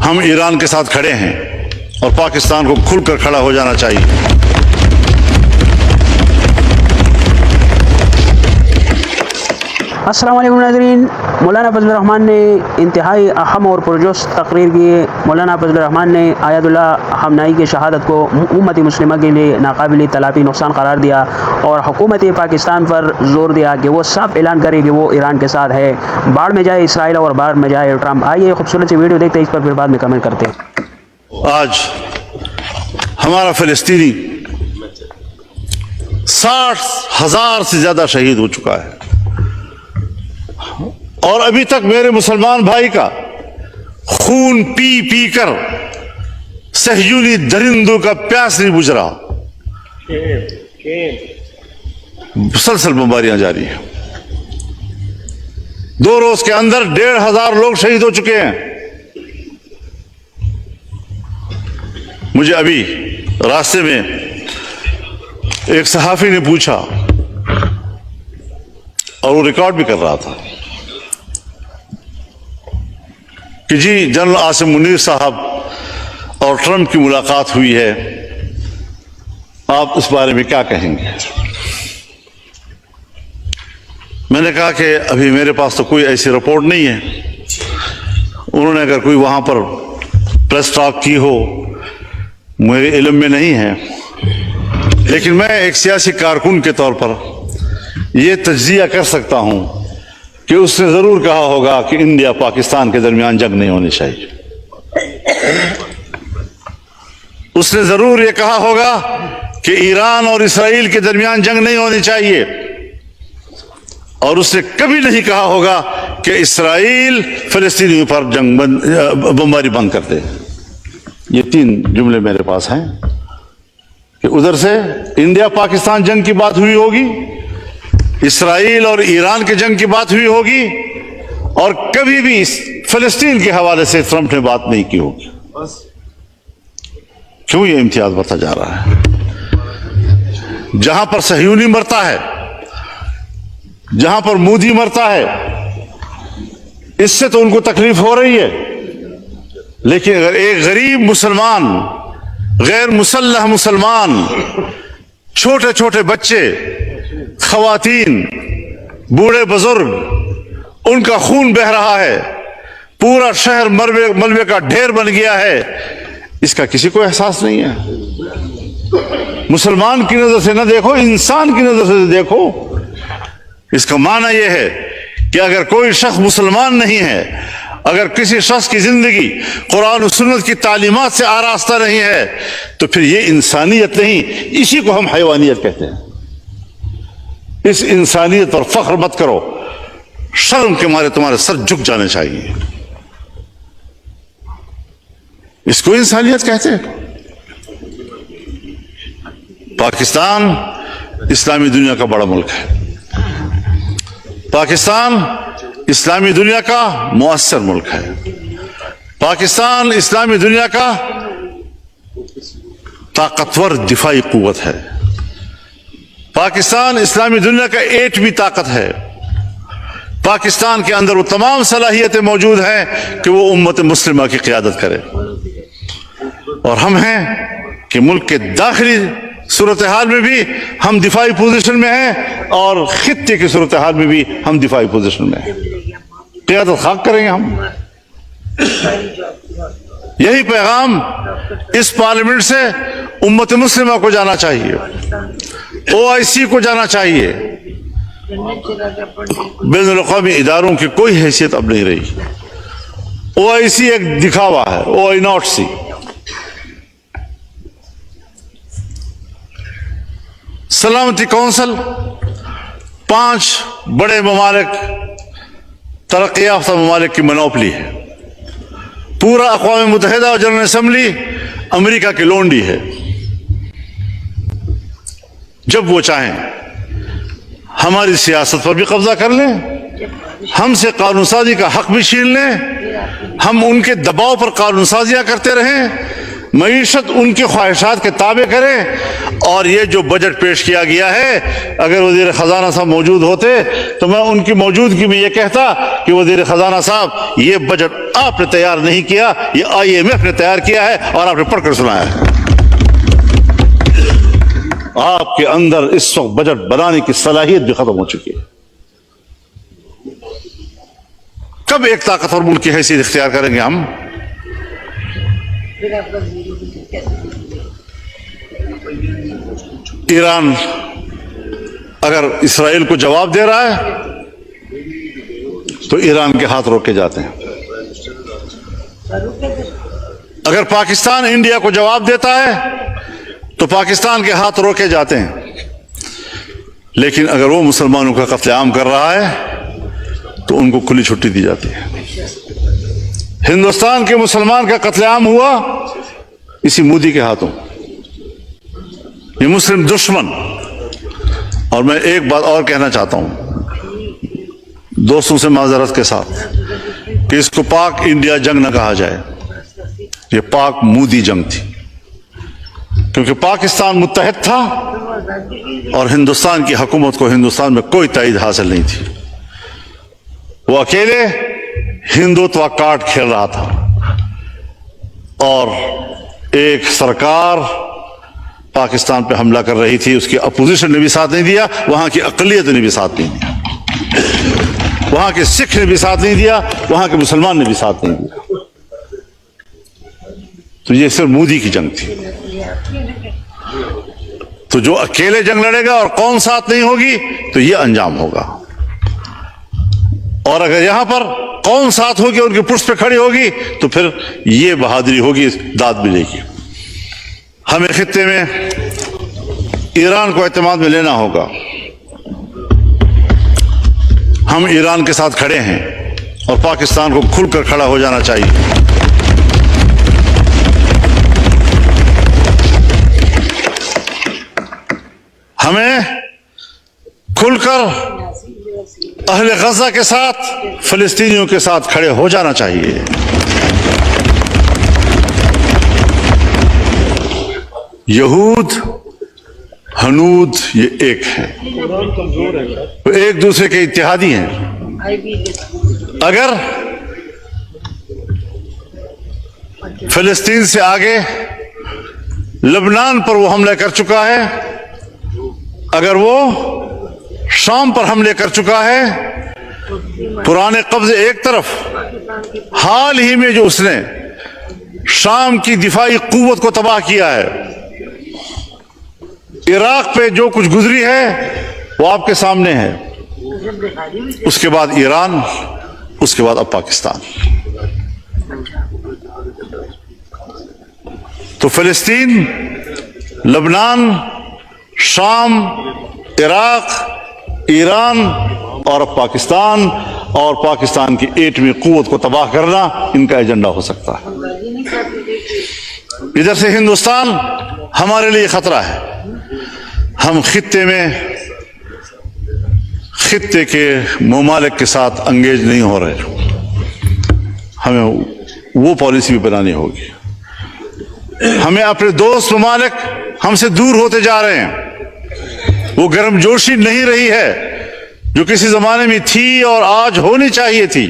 ہم ایران کے ساتھ کھڑے ہیں اور پاکستان کو کھل کر کھڑا ہو جانا چاہیے۔ السلام علیکم ناظرین، مولانا فضل الرحمان نے انتہائی اہم اور پرجوش تقریر کی۔ مولانا فضل الرحمان نے آیت اللہ خامنائی کی شہادت کو امت مسلمہ کے لیے ناقابل تلافی نقصان قرار دیا اور حکومت پاکستان پر زور دیا کہ وہ صاف اعلان کرے کہ وہ ایران کے ساتھ ہے، باڑ میں جائے اسرائیل اور باڑ میں جائے ٹرمپ۔ آئیے خوبصورت سی ویڈیو دیکھتے ہیں، اس پر پھر بعد میں کمنٹ کرتے ہیں۔ آج ہمارا فلسطینی 60,000 سے زیادہ شہید ہو چکا ہے، اور ابھی تک میرے مسلمان بھائی کا خون پی پی کر صہیونی درندوں کا پیاس نہیں بجھ رہا۔ مسلسل بمباریاں جاری ہیں۔ 2 روز کے اندر 1,500 لوگ شہید ہو چکے ہیں۔ مجھے ابھی راستے میں ایک صحافی نے پوچھا، اور وہ ریکارڈ بھی کر رہا تھا، کہ جی جنرل عاصم منیر صاحب اور ٹرمپ کی ملاقات ہوئی ہے، آپ اس بارے میں کیا کہیں گے؟ میں نے کہا کہ ابھی میرے پاس تو کوئی ایسی رپورٹ نہیں ہے، انہوں نے اگر کوئی وہاں پر پریس ٹاک کی ہو میرے علم میں نہیں ہے، لیکن میں ایک سیاسی کارکن کے طور پر یہ تجزیہ کر سکتا ہوں کہ اس نے ضرور کہا ہوگا کہ انڈیا پاکستان کے درمیان جنگ نہیں ہونی چاہیے۔ اس نے ضرور یہ کہا ہوگا کہ ایران اور اسرائیل کے درمیان جنگ نہیں ہونی چاہیے، اور اس نے کبھی نہیں کہا ہوگا کہ اسرائیل فلسطینیوں پر بمباری بند کر دے۔ یہ 3 جملے میرے پاس ہیں کہ ادھر سے انڈیا پاکستان جنگ کی بات ہوئی ہوگی، اسرائیل اور ایران کے جنگ کی بات ہوئی ہوگی، اور کبھی بھی فلسطین کے حوالے سے ٹرمپ نے بات نہیں کی ہوگی۔ کیوں یہ امتیاز بڑھتا جا رہا ہے؟ جہاں پر صہیونی مرتا ہے، جہاں پر مودی مرتا ہے، اس سے تو ان کو تکلیف ہو رہی ہے، لیکن اگر ایک غریب مسلمان، غیر مسلح مسلمان، چھوٹے چھوٹے بچے، خواتین، بوڑھے بزرگ، ان کا خون بہہ رہا ہے، پورا شہر ملبے کا ڈھیر بن گیا ہے، اس کا کسی کو احساس نہیں ہے؟ مسلمان کی نظر سے نہ دیکھو، انسان کی نظر سے دیکھو۔ اس کا معنی یہ ہے کہ اگر کوئی شخص مسلمان نہیں ہے، اگر کسی شخص کی زندگی قرآن و سنت کی تعلیمات سے آراستہ نہیں ہے، تو پھر یہ انسانیت نہیں، اسی کو ہم حیوانیت کہتے ہیں۔ اس انسانیت پر فخر مت کرو، شرم کے مارے تمہارے سر جھک جانے چاہیے۔ اس کو انسانیت کہتے ہیں۔ پاکستان اسلامی دنیا کا بڑا ملک ہے، پاکستان اسلامی دنیا کا مؤثر ملک ہے، پاکستان اسلامی دنیا کا طاقتور دفاعی قوت ہے، پاکستان اسلامی دنیا کا ایٹمی طاقت ہے، پاکستان کے اندر وہ تمام صلاحیتیں موجود ہیں کہ وہ امت مسلمہ کی قیادت کرے، اور ہم ہیں کہ ملک کے داخلی صورتحال میں بھی ہم دفاعی پوزیشن میں ہیں، اور خطے کی صورتحال میں بھی ہم دفاعی پوزیشن میں ہیں۔ قیادت خاک کریں گے ہم۔ یہی پیغام اس پارلیمنٹ سے امت مسلمہ کو جانا چاہیے، OIC کو جانا چاہیے۔ بین الاقوامی اداروں کی کوئی حیثیت اب نہیں رہی۔ OIC ایک دکھاوا ہے، OIC۔ سلامتی کونسل 5 بڑے ممالک، ترقی یافتہ ممالک کی منوپلی ہے۔ پورا اقوام متحدہ اور جنرل اسمبلی امریکہ کی لونڈی ہے۔ جب وہ چاہیں ہماری سیاست پر بھی قبضہ کر لیں، ہم سے قانون سازی کا حق بھی چھین لیں، ہم ان کے دباؤ پر قانون سازیاں کرتے رہیں، معیشت ان کی خواہشات کے تابع کریں. اور یہ جو بجٹ پیش کیا گیا ہے، اگر وزیر خزانہ صاحب موجود ہوتے تو میں ان کی موجودگی میں یہ کہتا کہ وزیر خزانہ صاحب، یہ بجٹ آپ نے تیار نہیں کیا، یہ IMF نے تیار کیا ہے اور آپ نے پڑھ کر سنایا ہے. آپ کے اندر اس وقت بجٹ بنانے کی صلاحیت بھی ختم ہو چکی ہے. کب ایک طاقتور ملک کی حیثیت اختیار کریں گے ہم؟ ایران اگر اسرائیل کو جواب دے رہا ہے تو ایران کے ہاتھ روکے جاتے ہیں. اگر پاکستان انڈیا کو جواب دیتا ہے تو پاکستان کے ہاتھ روکے جاتے ہیں. لیکن اگر وہ مسلمانوں کا قتل عام کر رہا ہے تو ان کو کھلی چھٹی دی جاتی ہے. ہندوستان کے مسلمان کا قتل عام ہوا اسی مودی کے ہاتھوں. یہ مسلم دشمن. اور میں ایک بات اور کہنا چاہتا ہوں دوستوں سے معذرت کے ساتھ کہ اس کو پاک انڈیا جنگ نہ کہا جائے، یہ پاک مودی جنگ تھی. کیونکہ پاکستان متحد تھا اور ہندوستان کی حکومت کو ہندوستان میں کوئی تائید حاصل نہیں تھی. وہ اکیلے ہندوتوا کارڈ کھیل رہا تھا اور ایک سرکار پاکستان پہ حملہ کر رہی تھی، اس کی اپوزیشن نے بھی ساتھ نہیں دیا، وہاں کی اقلیت نے بھی ساتھ نہیں دیا، وہاں کے سکھ نے بھی ساتھ نہیں دیا، وہاں کے مسلمان نے بھی ساتھ نہیں دیا. تو یہ صرف مودی کی جنگ تھی. تو جو اکیلے جنگ لڑے گا اور قوم ساتھ نہیں ہوگی تو یہ انجام ہوگا. اور اگر یہاں پر قوم ساتھ ہوگی، ان کی پشت پہ کھڑی ہوگی تو پھر یہ بہادری ہوگی، داد ملے گی. ہمیں خطے میں ایران کو اعتماد میں لینا ہوگا. ہم ایران کے ساتھ کھڑے ہیں اور پاکستان کو کھل کر کھڑا ہو جانا چاہیے. ہمیں کھل کر اہل غزہ کے ساتھ، فلسطینیوں کے ساتھ کھڑے ہو جانا چاہیے. یہود ہنود یہ ایک ہیں، وہ ایک دوسرے کے اتحادی ہیں. اگر فلسطین سے آگے لبنان پر وہ حملہ کر چکا ہے، اگر وہ شام پر حملے کر چکا ہے، پرانے قبضے ایک طرف، حال ہی میں جو اس نے شام کی دفاعی قوت کو تباہ کیا ہے، عراق پہ جو کچھ گزری ہے وہ آپ کے سامنے ہے. اس کے بعد ایران، اس کے بعد اب پاکستان. تو فلسطین، لبنان، شام، عراق، ایران اور اب پاکستان، اور پاکستان کی ایٹمی قوت کو تباہ کرنا ان کا ایجنڈا ہو سکتا ہے. ادھر سے ہندوستان ہمارے لیے خطرہ ہے. ہم خطے میں خطے کے ممالک کے ساتھ انگیج نہیں ہو رہے. ہمیں وہ پالیسی بھی بنانی ہوگی. ہمیں اپنے دوست ممالک ہم سے دور ہوتے جا رہے ہیں. وہ گرم جوشی نہیں رہی ہے جو کسی زمانے میں تھی اور آج ہونی چاہیے تھی.